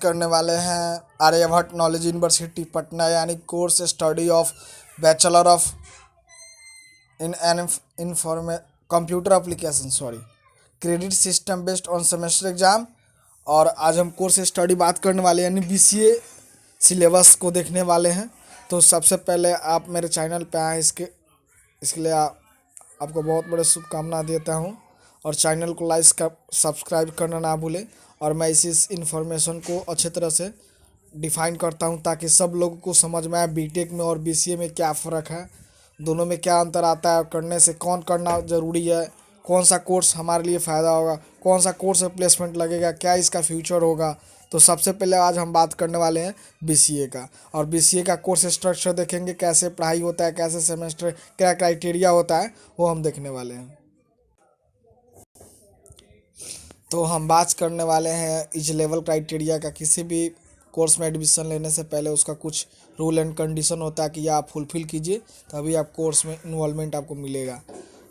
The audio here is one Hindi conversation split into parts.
करने वाले हैं आर्यभट्ट नॉलेज यूनिवर्सिटी पटना यानी course study of bachelor of in an information computer application credit system based on semester exam. और आज हम कोर्स स्टडी बात करने वाले यानी बीसीए सिलेबस को देखने वाले हैं। तो सबसे पहले आप मेरे चैनल पे आए इसके लिए आपको बहुत बड़े शुभकामना देता हूं और चैनल को लाइक कर सब्सक्राइब करना ना भूलें। और मैं इस इन्फॉर्मेशन को अच्छे तरह से डिफ़ाइन करता हूं ताकि सब लोगों को समझ में आए बीटेक में और बीसीए में क्या फ़र्क है, दोनों में क्या अंतर आता है, करने से कौन करना ज़रूरी है, कौन सा कोर्स हमारे लिए फ़ायदा होगा, कौन सा कोर्स में प्लेसमेंट लगेगा, क्या इसका फ्यूचर होगा। तो सबसे पहले आज हम बात करने वाले हैं बीसीए का। और बीसीए का कोर्स स्ट्रक्चर देखेंगे, कैसे पढ़ाई होता है, कैसे सेमेस्टर, क्या क्राइटेरिया होता है, वो हम देखने वाले हैं। तो हम बात करने वाले हैं इस लेवल क्राइटेरिया का। किसी भी कोर्स में एडमिशन लेने से पहले उसका कुछ रूल एंड कंडीशन होता है कि आप फुलफ़िल कीजिए तभी आप कोर्स में इन्वॉल्वमेंट आपको मिलेगा।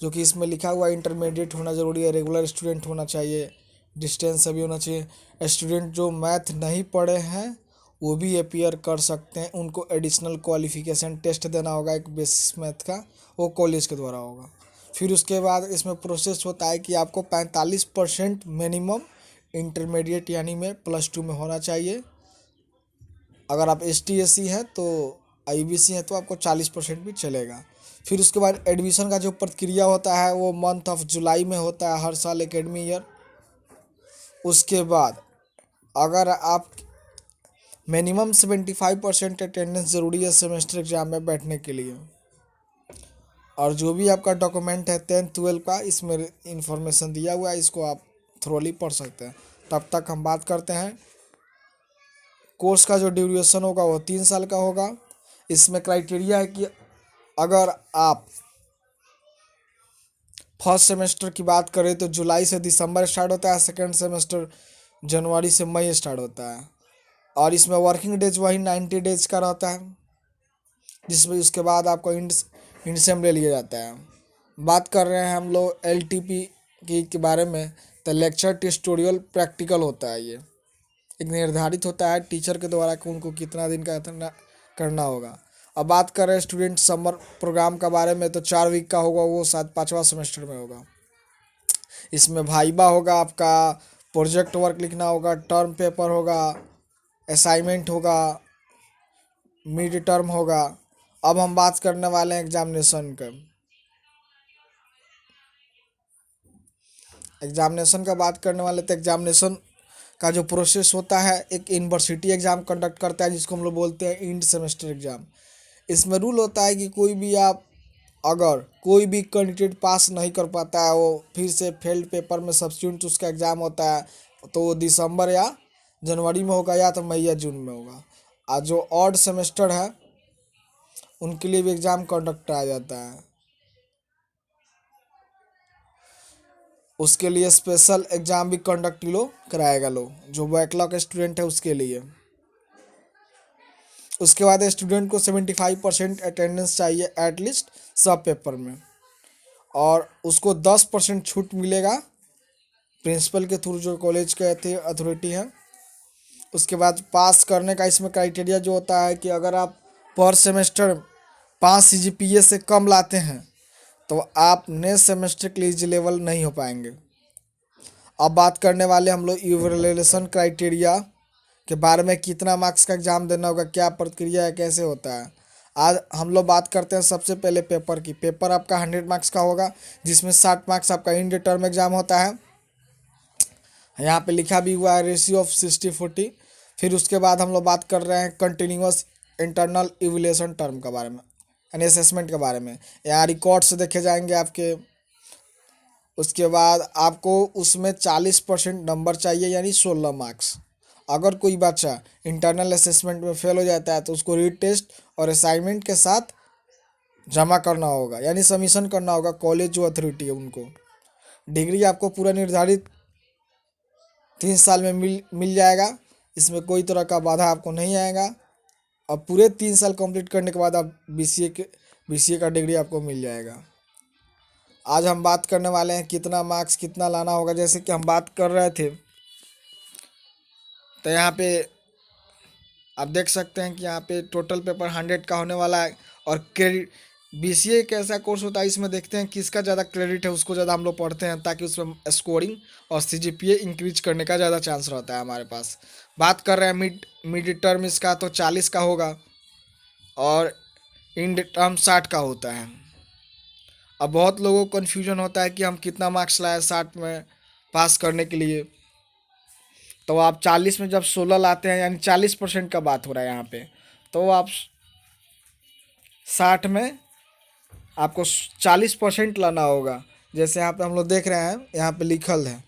जो कि इसमें लिखा हुआ इंटरमीडिएट होना ज़रूरी है, रेगुलर स्टूडेंट होना चाहिए, डिस्टेंस सभी होना चाहिए। स्टूडेंट जो मैथ नहीं पढ़े हैं वो भी अपीयर कर सकते हैं, उनको एडिशनल क्वालिफिकेशन टेस्ट देना होगा एक बेसिस मैथ का, वो कॉलेज के द्वारा होगा। फिर उसके बाद इसमें प्रोसेस होता है कि आपको 45% मिनिमम इंटरमीडिएट यानी में +2 में होना चाहिए। अगर आप ST/SC हैं तो IBC हैं तो आपको 40% भी चलेगा। फिर उसके बाद एडमिशन का जो प्रक्रिया होता है वो मंथ ऑफ जुलाई में होता है हर साल एकेडमी ईयर। उसके बाद अगर आप मिनिमम 75% अटेंडेंस ज़रूरी है सेमेस्टर एग्जाम में बैठने के लिए। और जो भी आपका डॉक्यूमेंट है 10th-12 का, इसमें इंफॉर्मेशन दिया हुआ है, इसको आप थ्रोली पढ़ सकते हैं। तब तक हम बात करते हैं कोर्स का। जो ड्यूरेशन होगा वो 3 साल का होगा। इसमें क्राइटेरिया है कि अगर आप फर्स्ट सेमेस्टर की बात करें तो जुलाई से दिसंबर स्टार्ट होता है, सेकेंड सेमेस्टर जनवरी से मई स्टार्ट होता है। और इसमें वर्किंग डेज वही 90 डेज का रहता है, जिसमें उसके बाद आपको इंड सेम ले लिया जाता है। बात कर रहे हैं हम लोग LTP के बारे में। तो लेक्चर ट्यूटोरियल प्रैक्टिकल होता है, ये एक निर्धारित होता है टीचर के द्वारा कि उनको कितना दिन का करना होगा। अब बात कर रहे हैं स्टूडेंट समर प्रोग्राम के बारे में, तो 4 वीक का होगा, वो शायद 5वां सेमेस्टर में होगा। इसमें भाइबा होगा, आपका प्रोजेक्ट वर्क लिखना होगा, टर्म पेपर होगा, असाइनमेंट होगा, मिड टर्म होगा। अब हम बात करने वाले हैं एग्जामिनेशन का बात करने वाले। तो एग्जामिनेशन का जो प्रोसेस होता है, एक यूनिवर्सिटी एग्ज़ाम कंडक्ट करता है जिसको हम लोग बोलते हैं इंड सेमेस्टर एग्ज़ाम। इसमें रूल होता है कि अगर कोई भी कैंडिडेट पास नहीं कर पाता है, वो फिर से फेल्ड पेपर में सब्स्टिट्यूट उसका एग्ज़ाम होता है, तो वो दिसंबर या जनवरी में होगा या तो मई या जून में होगा। और जो ऑड सेमेस्टर है उनके लिए भी एग्ज़ाम कंडक्ट कराया जाता है, उसके लिए स्पेशल एग्ज़ाम भी कंडक्ट कराएगा जो बैकलॉग स्टूडेंट है उसके लिए। उसके बाद स्टूडेंट को 75% अटेंडेंस चाहिए एटलीस्ट सब पेपर में, और उसको 10% छूट मिलेगा प्रिंसिपल के थ्रू, जो कॉलेज के अथॉरिटी है। उसके बाद पास करने का इसमें क्राइटेरिया जो होता है कि अगर आप पर सेमेस्टर 5 CGPA से कम लाते हैं तो आप नेक्स्ट सेमेस्टर के लिए एलिजिबल नहीं हो पाएंगे। अब बात करने वाले हम लोग इवैल्यूएशन क्राइटेरिया के बारे में, कितना मार्क्स का एग्ज़ाम देना होगा, क्या प्रक्रिया है, कैसे होता है। आज हम लोग बात करते हैं सबसे पहले पेपर की। पेपर आपका 100 मार्क्स का होगा, जिसमें 60 मार्क्स आपका इंड टर्म एग्ज़ाम होता है। यहाँ पे लिखा भी हुआ है रेशियो ऑफ 60/40। फिर उसके बाद हम लोग बात कर रहे हैं कंटिन्यूअस इंटरनल इवैल्यूएशन टर्म के बारे में यानी असेसमेंट के बारे में। यहाँ रिकॉर्ड्स देखे जाएंगे आपके। उसके बाद आपको उसमें 40% नंबर चाहिए यानी 16 मार्क्स। अगर कोई बच्चा इंटरनल असेसमेंट में फेल हो जाता है तो उसको रीटेस्ट और असाइनमेंट के साथ जमा करना होगा यानी सबमिशन करना होगा कॉलेज जो अथॉरिटी है उनको। डिग्री आपको पूरा निर्धारित 3 साल में मिल जाएगा, इसमें कोई तरह का बाधा आपको नहीं आएगा। और पूरे 3 साल कंप्लीट करने के बाद आप BCA का डिग्री आपको मिल जाएगा। आज हम बात करने वाले हैं कितना मार्क्स कितना लाना होगा। जैसे कि हम बात कर रहे थे तो यहाँ पे आप देख सकते हैं कि यहाँ पे टोटल पेपर 100 का होने वाला है। और क्रेडिट, बीसीए एक ऐसा कोर्स होता है, इसमें देखते हैं किसका ज़्यादा क्रेडिट है उसको ज़्यादा हम लोग पढ़ते हैं, ताकि उसमें स्कोरिंग और सीजीपीए इंक्रीज करने का ज़्यादा चांस रहता है हमारे पास। बात कर रहे हैं मिड मिड टर्म इसका, तो 40 का होगा और इंड टर्म 60 का होता है। अब बहुत लोगों को कन्फ्यूजन होता है कि हम कितना मार्क्स लाए 60 में पास करने के लिए। तो आप 40 में जब 16 लाते हैं, यानी 40% का बात हो रहा है यहाँ पे, तो आप 60 में आपको 40% लाना होगा। जैसे यहाँ पे हम लोग देख रहे हैं, यहाँ पे लिखल है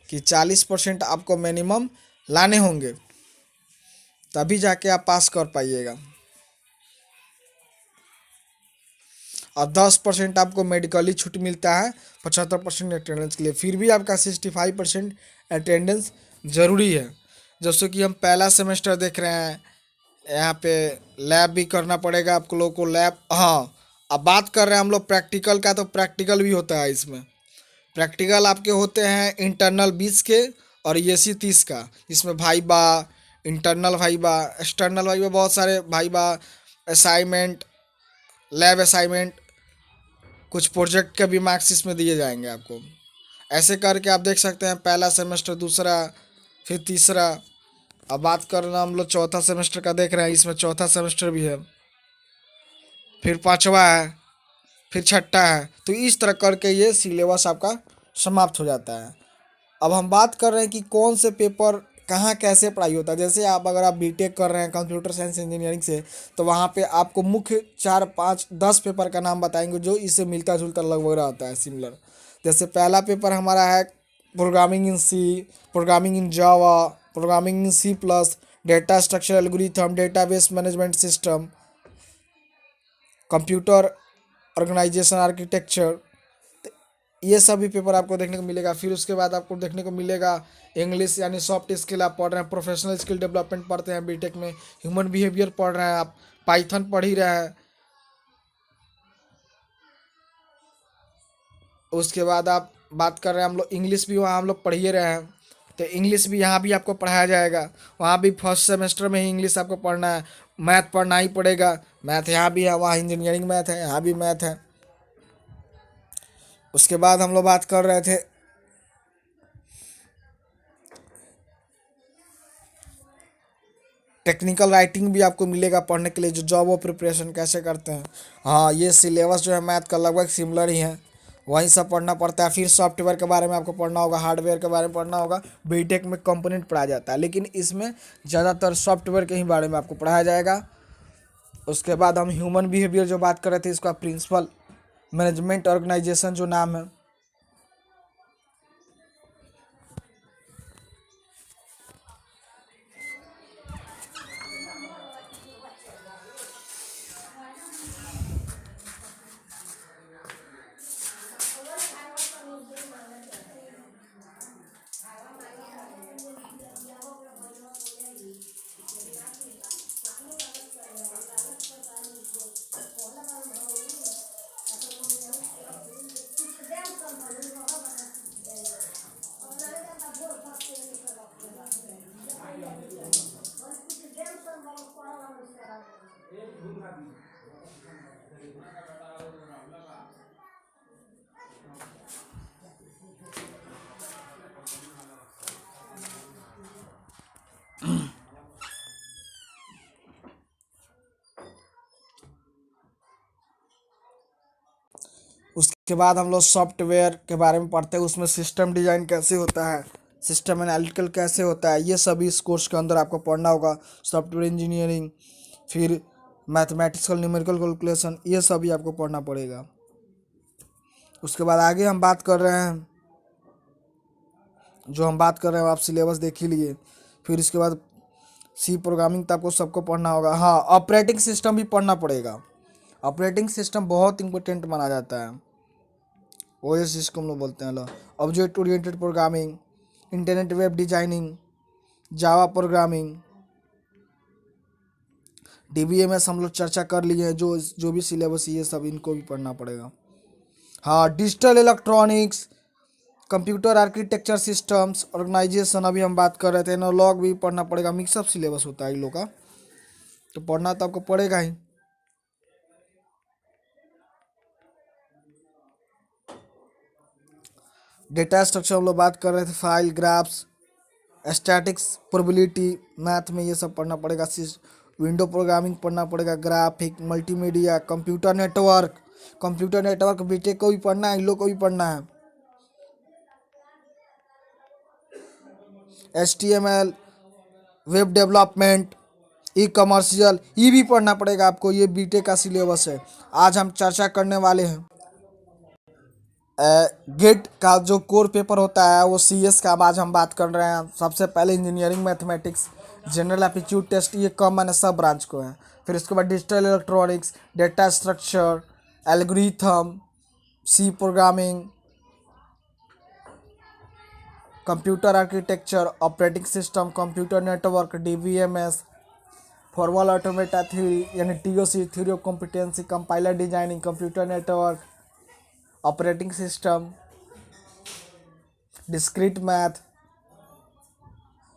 कि 40% आपको मिनिमम लाने होंगे, तभी जाके आप पास कर पाइएगा। और 10% आपको मेडिकली छूट मिलता है 75% अटेंडेंस के लिए। फिर भी आपका 65% अटेंडेंस ज़रूरी है। जैसे कि हम पहला सेमेस्टर देख रहे हैं, यहाँ पे लैब भी करना पड़ेगा आप लोगों को। लैब, हाँ, अब बात कर रहे हैं हम लोग प्रैक्टिकल का, तो प्रैक्टिकल भी होता है इसमें। प्रैक्टिकल आपके होते हैं इंटरनल 20 के और एसी 30 का। इसमें viva, internal viva, external viva, बहुत सारे भाईबा, असाइनमेंट, लैब असाइनमेंट, कुछ प्रोजेक्ट के भी मार्क्स इसमें दिए जाएंगे आपको। ऐसे करके आप देख सकते हैं पहला सेमेस्टर, दूसरा, फिर तीसरा। अब बात करना हम लोग चौथा सेमेस्टर का देख रहे हैं, इसमें चौथा सेमेस्टर भी है, फिर पांचवा है, फिर छठा है। तो इस तरह करके ये सिलेबस आपका समाप्त हो जाता है। अब हम बात कर रहे हैं कि कौन से पेपर कहाँ कैसे पढ़ाई होता है। जैसे आप अगर आप बीटेक कर रहे हैं कंप्यूटर साइंस इंजीनियरिंग से, तो वहाँ पे आपको मुख्य 4, 5, 10 पेपर का नाम बताएंगे जो इससे मिलता जुलता लगभग रहता है, सिमिलर। जैसे पहला पेपर हमारा है programming in C, programming in Java, programming in C plus, data structure algorithm, database management system, computer organization architecture. ये सभी पेपर आपको देखने को मिलेगा। फिर उसके बाद आपको देखने को मिलेगा इंग्लिश, यानी सॉफ्ट स्किल आप पढ़ रहे हैं, प्रोफेशनल स्किल डेवलपमेंट पढ़ते हैं बीटेक में, ह्यूमन बिहेवियर पढ़ रहे हैं आप, पाइथन पढ़ ही रहे हैं। उसके बाद आप बात कर रहे हैं हम लोग इंग्लिश भी, वहाँ हम लोग पढ़ ही रहे हैं, तो इंग्लिश भी यहाँ भी आपको पढ़ाया जाएगा। वहाँ भी फर्स्ट सेमेस्टर में ही इंग्लिश आपको पढ़ना है। मैथ पढ़ना ही पड़ेगा, मैथ यहाँ भी है, वहाँ इंजीनियरिंग मैथ है, यहाँ भी मैथ है। उसके बाद हम लोग बात कर रहे थे टेक्निकल राइटिंग भी आपको मिलेगा पढ़ने के लिए, जो जॉब और प्रिपरेशन कैसे करते हैं। हाँ, ये सिलेबस जो है मैथ का लगभग सिमिलर ही है, वही सब पढ़ना पड़ता है। फिर सॉफ्टवेयर के बारे में आपको पढ़ना होगा, हार्डवेयर के बारे में पढ़ना होगा। बीटेक में कंपोनेंट पढ़ाया जाता है, लेकिन इसमें ज़्यादातर सॉफ्टवेयर के ही बारे में आपको पढ़ाया जाएगा। उसके बाद हम ह्यूमन बिहेवियर जो बात कर रहे थे, इसका प्रिंसिपल मैनेजमेंट ऑर्गेनाइजेशन जो नाम है, उसके बाद हम लोग सॉफ्टवेयर के बारे में पढ़ते हैं। उसमें सिस्टम डिज़ाइन कैसे होता है, सिस्टम एनालिटिकल कैसे होता है, ये सभी इस कोर्स के अंदर आपको पढ़ना होगा। सॉफ्टवेयर इंजीनियरिंग, फिर मैथमेटिकल न्यूमेरिकल कैलकुलेशन, ये सभी आपको पढ़ना पड़ेगा। उसके बाद आगे हम बात कर रहे हैं, जो हम बात कर रहे हैं आप सिलेबस देख ही लिए। फिर इसके बाद सी प्रोग्रामिंग तो आपको सबको पढ़ना होगा। हाँ, ऑपरेटिंग सिस्टम भी पढ़ना पड़ेगा। ऑपरेटिंग सिस्टम बहुत इंपॉर्टेंट माना जाता है। ओएस जिसको हम लोग बोलते हैं, object oriented programming, internet web designing, Java programming, DBMS हम लोग चर्चा कर लिए हैं। जो जो भी सिलेबस ये सब इनको भी पढ़ना पड़ेगा। हाँ, digital electronics, computer architecture systems organization अभी हम बात कर रहे थे, एनालॉग भी पढ़ना पड़ेगा, मिक्सअप सिलेबस होता है इन लोग का, तो पढ़ना तो आपको पड़ेगा ही। डेटा स्ट्रक्चर हम लोग बात कर रहे थे, file, graphs, statics, probability, math में ये सब पढ़ना पड़ेगा। विंडो प्रोग्रामिंग पढ़ना पड़ेगा, graphic, multimedia, computer network BTech को भी पढ़ना है, इन लोग को भी पढ़ना है। HTML, वेब डेवलपमेंट, ई कमर्शियल, ये भी पढ़ना पड़ेगा आपको, ये बीटेक का सिलेबस है। आज हम चर्चा करने वाले हैं गेट का जो कोर पेपर होता है वो CS का, अब आज हम बात कर रहे हैं। सबसे पहले engineering mathematics, general aptitude test, ये कॉमन है सब ब्रांच को है। फिर उसके बाद digital electronics, data structure, algorithm, C programming, computer architecture, operating system, computer network, DBMS, formal automata theory यानी TOC, theory of competency, compiler designing, computer network, operating system, discrete math,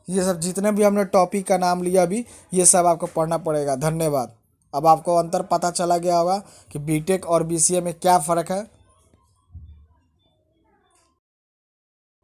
ये सब जितने भी हमने टॉपिक का नाम लिया अभी, ये सब आपको पढ़ना पड़ेगा। धन्यवाद। अब आपको अंतर पता चला गया होगा कि बीटेक और BCA में क्या फ़र्क है।